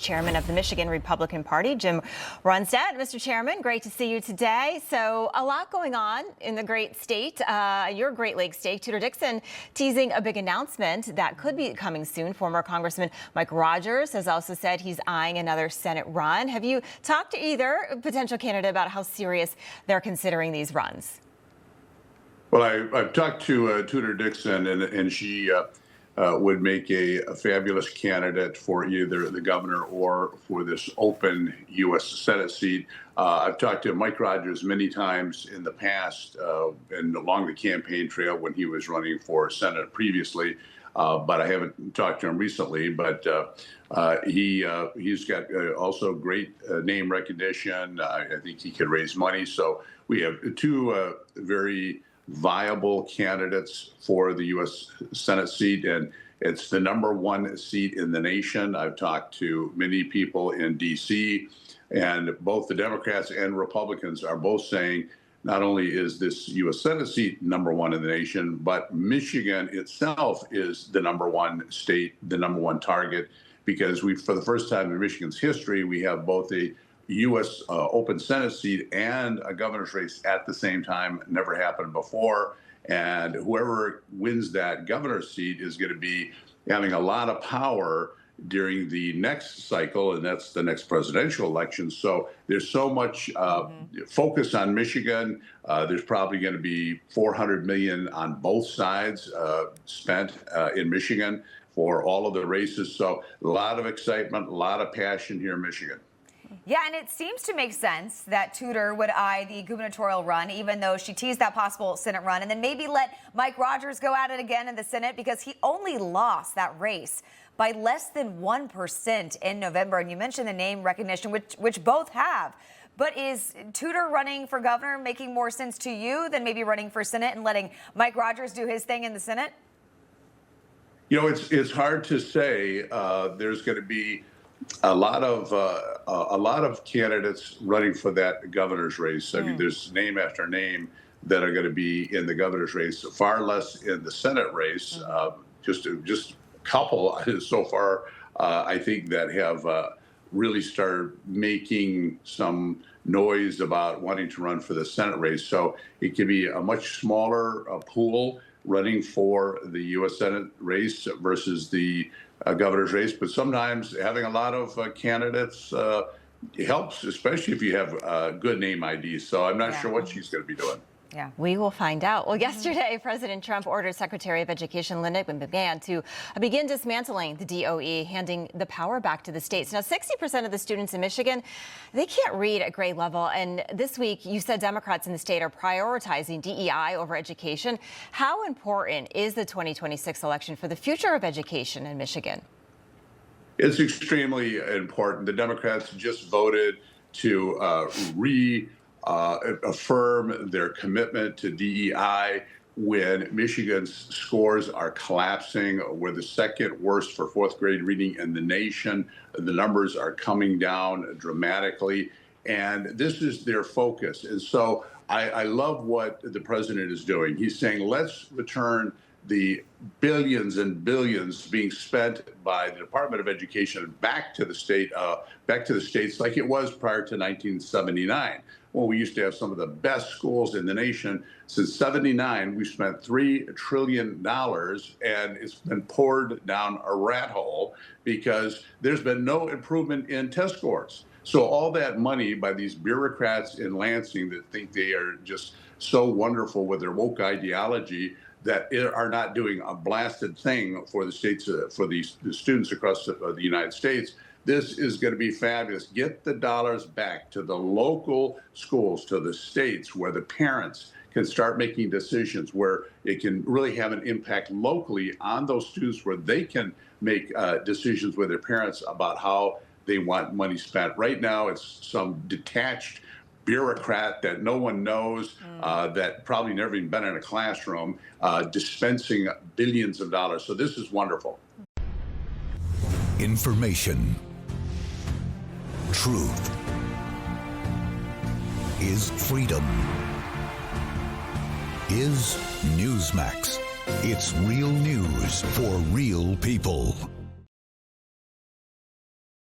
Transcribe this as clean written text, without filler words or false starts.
Chairman of the Michigan Republican Party, Jim Runestad. Mr. Chairman, great to see you today. So a lot going on in the great state, your Great Lakes state. Tudor-Dixon teasing a big announcement that could be coming soon. Former Congressman Mike Rogers has also said he's eyeing another Senate run. Have you talked to either potential candidate about how serious they're considering these runs? Well, I've talked to Tudor-Dixon, and she would make a fabulous candidate for either the governor or for this open U.S. Senate seat. I've talked to Mike Rogers many times in the past and along the campaign trail when he was running for Senate previously, but I haven't talked to him recently. But he's got also great name recognition. I think he can raise money. So we have two very viable candidates for the U.S. Senate seat, and it's the #1 seat in the nation. I've talked to many people in D.C., and both the Democrats and Republicans are both saying not only is this U.S. Senate seat #1 in the nation, but Michigan itself is the #1 state, the #1 target, because for the first time in Michigan's history, we have both a U.S. Open Senate seat and a governor's race at the same time. Never happened before. And whoever wins that governor's seat is going to be having a lot of power during the next cycle, and that's the next presidential election. So there's so much focus on Michigan. There's probably going to be $400 million on both sides spent in Michigan for all of the races. So a lot of excitement, a lot of passion here in Michigan. Yeah, and it seems to make sense that Tudor would eye the gubernatorial run, even though she teased that possible Senate run, and then maybe let Mike Rogers go at it again in the Senate, because he only lost that race by less than 1% in November. And you mentioned the name recognition, which both have. But is Tudor running for governor making more sense to you than maybe running for Senate and letting Mike Rogers do his thing in the Senate? You know, it's hard to say. There's going to be a lot of candidates running for that governor's race. I mean, there's name after name that are going to be in the governor's race, far less in the Senate race. Just a couple so far, I think, that have really started making some noise about wanting to run for the Senate race. So it could be a much smaller pool running for the U.S. Senate race versus the governor's race. But sometimes having a lot of candidates helps, especially if you have good name IDs. So I'm not sure what she's going to be doing. Yeah, we will find out. Well, yesterday, President Trump ordered Secretary of Education Linda McMahon to begin dismantling the DOE, handing the power back to the states. Now, 60% of the students in Michigan, they can't read at grade level. And this week, you said Democrats in the state are prioritizing DEI over education. How important is the 2026 election for the future of education in Michigan? It's extremely important. The Democrats just voted to affirm their commitment to DEI when Michigan's scores are collapsing. We're the second worst for fourth grade reading in the nation. The numbers are coming down dramatically, and this is their focus. And so I love what the president is doing. He's saying, let's return the billions and billions being spent by the Department of Education back to the states like it was prior to 1979. Well, we used to have some of the best schools in the nation. Since '79, we spent $3 trillion, and it's been poured down a rat hole because there's been no improvement in test scores. So all that money by these bureaucrats in Lansing that think they are just so wonderful with their woke ideology that are not doing a blasted thing for the states, for the students across the United States. This is going to be fabulous. Get the dollars back to the local schools, to the states, where the parents can start making decisions, where it can really have an impact locally on those students, where they can make decisions with their parents about how they want money spent. Right now, it's some detached bureaucrat that no one knows, that probably never even been in a classroom, dispensing billions of dollars. So this is wonderful. Information. Truth is freedom. Is Newsmax. It's real news for real people.